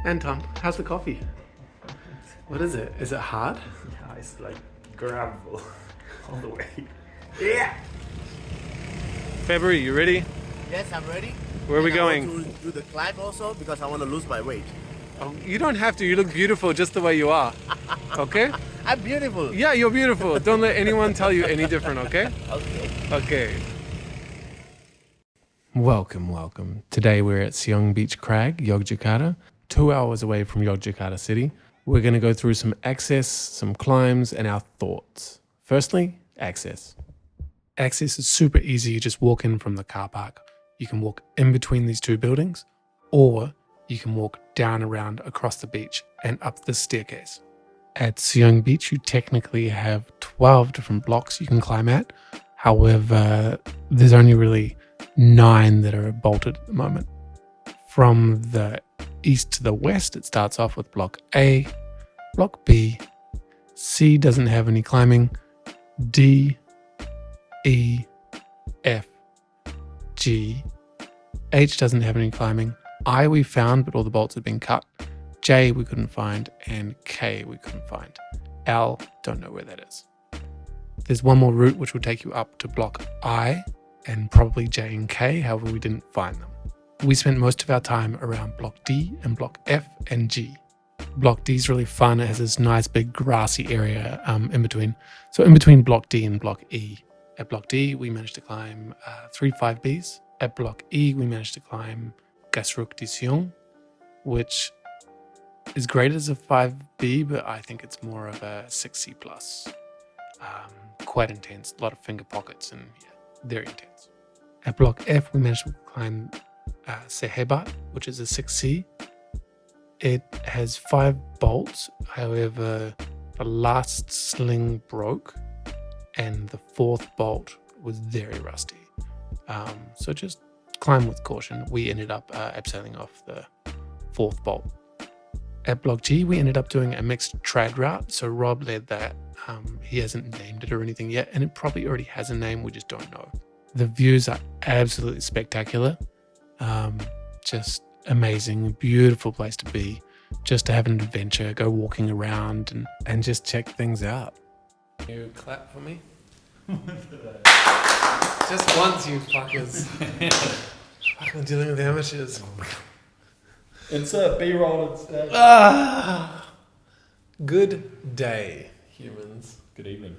And Tom, how's the coffee? What is it? Is it hard? Yeah, it's like gravel all the way. Yeah! February, you ready? Yes, I'm ready. Where are we And going? I want to do the climb also because I want to lose my weight. Oh, you don't have to. You look beautiful just the way you are. Okay? I'm beautiful. Yeah, you're beautiful. Don't let anyone tell you any different, okay? Okay. Okay. Welcome. Today we're at Siung Beach Crag, Yogyakarta, 2 hours away from Yogyakarta city. We're going to go through some access, some climbs, and our thoughts. Firstly, access. Access is super easy. You just walk in from the car park. You can walk in between these two buildings, or you can walk down around across the beach and up the staircase. At Siung Beach, you technically have 12 different blocks you can climb at. However, there's only really 9 that are bolted at the moment. From the east to the west, it starts off with block A, block B, C doesn't have any climbing, D, E, F, G, H doesn't have any climbing, I we found but all the bolts had been cut, J we couldn't find, and K we couldn't find. L, don't know where that is. There's one more route which will take you up to block I and probably J and K, however we didn't find them. We spent most of our time around block D and block F and G. Block D is really fun. It has this nice big grassy area in between. So in between block D and block E. At block D, we managed to climb 3 5Bs. At block E, we managed to climb Gasruk di Siung, which is great as a 5B, but I think it's more of a 6C+. Quite intense, a lot of finger pockets, and yeah, very intense. At block F, we managed to climb Sehebat, which is a 6C. It has 5 bolts, however, the last sling broke and the 4th bolt was very rusty. So just climb with caution. We ended up abseiling off the 4th bolt. At block G, we ended up doing a mixed trad route. So Rob led that. He hasn't named it or anything yet, and it probably already has a name, we just don't know. The views are absolutely spectacular. Just amazing, beautiful place to be, just to have an adventure, go walking around and just check things out. You clap for me? Just once, you fuckers. Fucking dealing with amateurs. Insert B-roll instead. Good day, humans. Good evening.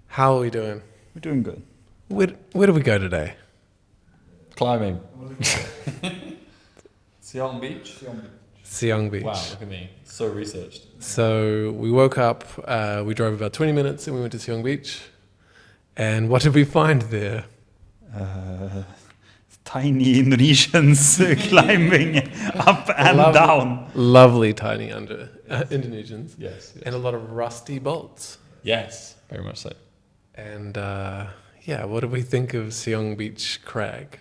How are we doing? We're doing good. Where do we go today? Climbing. Siung Beach? Siung Beach. Wow, look at me. So researched. So we woke up, we drove about 20 minutes and we went to Siung Beach. And what did we find there? Tiny Indonesians climbing up and down. Lovely tiny Indonesians. Yes. And a lot of rusty bolts. Yes, very much so. And yeah, what did we think of Siung Beach Crag?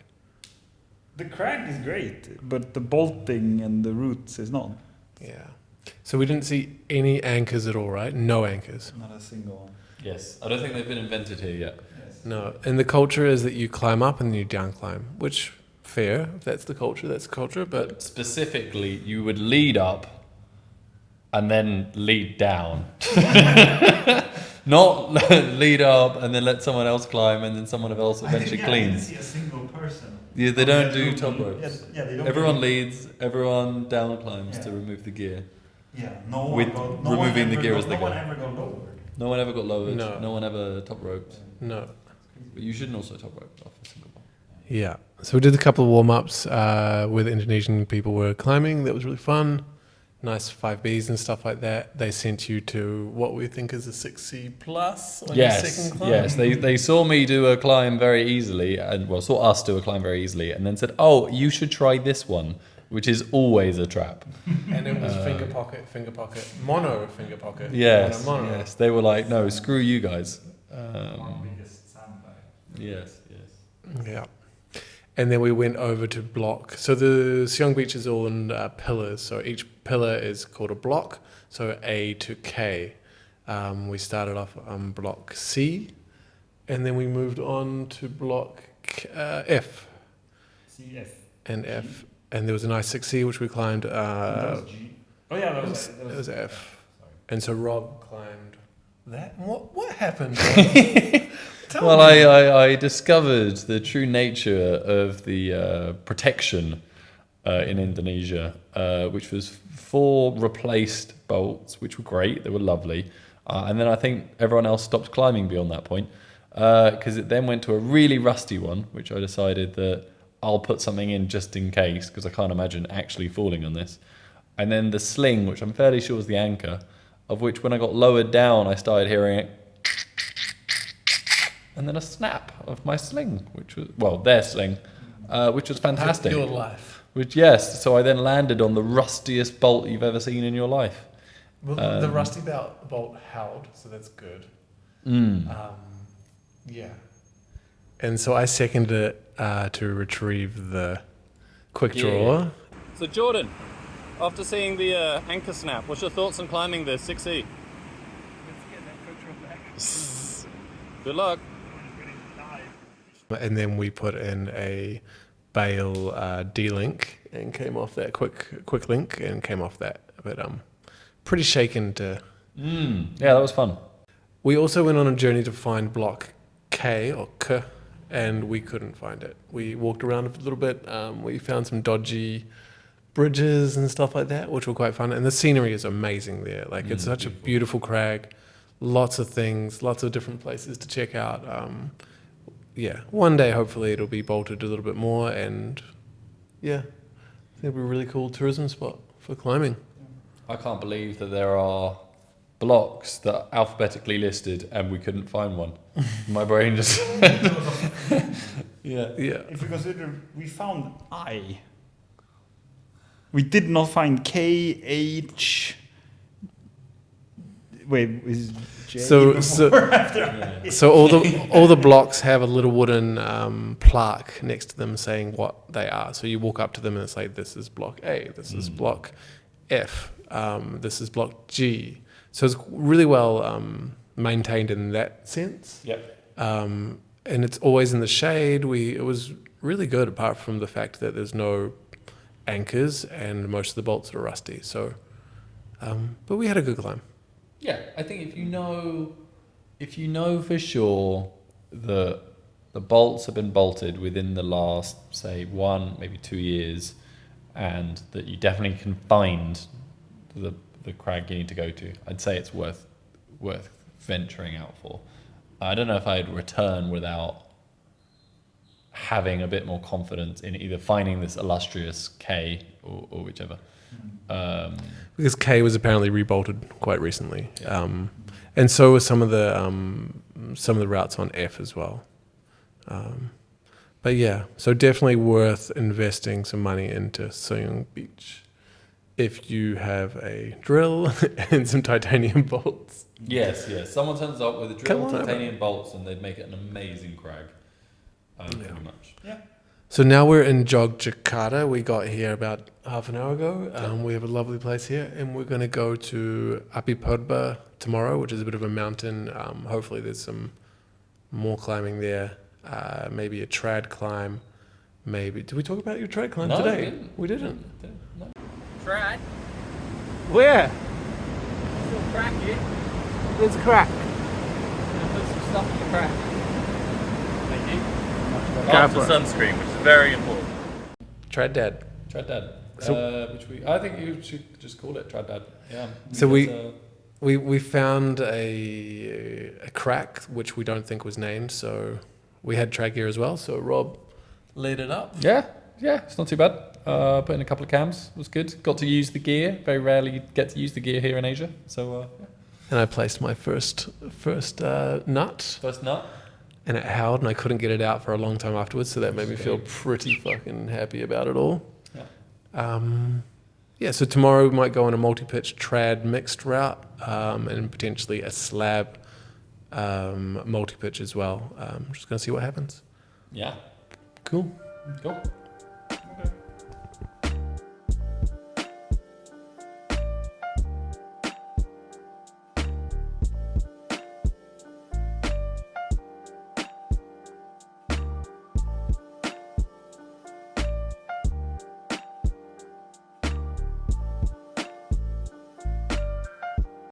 The crag is great, but the bolting and the roots is not. Yeah. So we didn't see any anchors at all, right? No anchors. Not a single one. Yes, I don't think they've been invented here yet. Yes. No. And the culture is that you climb up and then you down climb, which fair. If that's the culture, that's the culture. But Specifically, you would lead up and then lead down. Not lead up and then let someone else climb and then someone else eventually cleans. I didn't see a single person. Yeah, they don't do top ropes. Yeah, they don't. Everyone leads, everyone down climbs to remove the gear. Yeah, no With one removing the gear as they No go. one ever got lowered. No one ever got lowered. No. one ever top roped. no. But you shouldn't also top rope off a single one. Yeah. So we did a couple of warm-ups where the Indonesian people were climbing. That was really fun. Nice 5Bs and stuff like that. They sent you to what we think is a 6C plus on your second climb. Yes. They saw me do a climb very easily, and saw us do a climb very easily, and then said, "Oh, you should try this one," which is always a trap. And it was finger pocket, mono finger pocket. Yes, Mono. yes. They were like, "No, screw you guys." Biggest sandbag. Yes. Yeah. And then we went over to block. So the Siung Beach is all in pillars. So each pillar is called a block. So A to K. We started off on block C. And then we moved on to block F. CF. And F. and there was a nice 6C which we climbed. That was G. Oh yeah, that It was, was F. And so Rob climbed that. What happened? Well, I discovered the true nature of the protection in Indonesia, which was 4 replaced bolts, which were great. They were lovely. And then I think everyone else stopped climbing beyond that point because it then went to a really rusty one, which I decided that I'll put something in just in case because I can't imagine actually falling on this. And then the sling, which I'm fairly sure was the anchor, of which when I got lowered down, I started hearing it. And then a snap of my sling, which was, well, their sling, which was fantastic. Your life. Which, yes, so I then landed on the rustiest bolt you've ever seen in your life. Well, the rusty bolt held, so that's good. Yeah. And so I seconded it to retrieve the quick draw. So Jordan, after seeing the anchor snap, what's your thoughts on climbing the 6E? Good luck. And then we put in a bail D-link and came off that quick link and came off that. But pretty shaken to... Yeah, that was fun. We also went on a journey to find block K or K, and we couldn't find it. We walked around a little bit. We found some dodgy bridges and stuff like that, which were quite fun. And the scenery is amazing there. Like it's such a beautiful crag. Lots of things, lots of different places to check out. Yeah, one day hopefully it'll be bolted a little bit more, and yeah, it'll be a really cool tourism spot for climbing. I can't believe that there are blocks that are alphabetically listed and we couldn't find one. My brain just... yeah. If we consider, we found I. We did not find K, H. Wait, is J So all the blocks have a little wooden plaque next to them saying what they are. So you walk up to them and it's like, this is block A, this is block F, this is block G. So it's really well maintained in that sense. Yep. And it's always in the shade. It was really good apart from the fact that there's no anchors and most of the bolts are rusty. So, but we had a good climb. Yeah, I think if you know for sure that the bolts have been bolted within the last, say, 1, maybe 2 years, and that you definitely can find the crag you need to go to, I'd say it's worth venturing out for. I don't know if I'd return without having a bit more confidence in either finding this illustrious K or whichever. Because K was apparently rebolted quite recently, and so were some of the routes on F as well. But yeah, so definitely worth investing some money into Siung Beach if you have a drill and some titanium bolts. Yes. Someone turns up with a drill Come and on titanium bolts and they'd make it an amazing crag. Pretty much. Yeah. So now we're in Jogjakarta. We got here about half an hour ago. We have a lovely place here, and we're going to go to Api Podba tomorrow, which is a bit of a mountain. Hopefully there's some more climbing there. Maybe a trad climb. Maybe. Did we talk about your trad climb today? We didn't. No. Trad. Where? Still crack it. There's a crack. And put some stuff in the crack. Thank you. Go After for it. sunscreen, which is very important. Trad Dad. Trad Dad. So- I think you should just call it Trad Dad. Yeah. So Because, we found a crack which we don't think was named, so we had trad gear as well. So Rob laid it up. Yeah, it's not too bad. Put in a couple of cams, was good. Got to use the gear. Very rarely get to use the gear here in Asia. So yeah. And I placed my first nut, First nut. and it held, and I couldn't get it out for a long time afterwards. So that made me feel pretty fucking happy about it all. Yeah. Yeah. So tomorrow we might go on a multi-pitch trad mixed route, and potentially a slab multi-pitch as well. Just gonna see what happens. Yeah. Cool. Cool.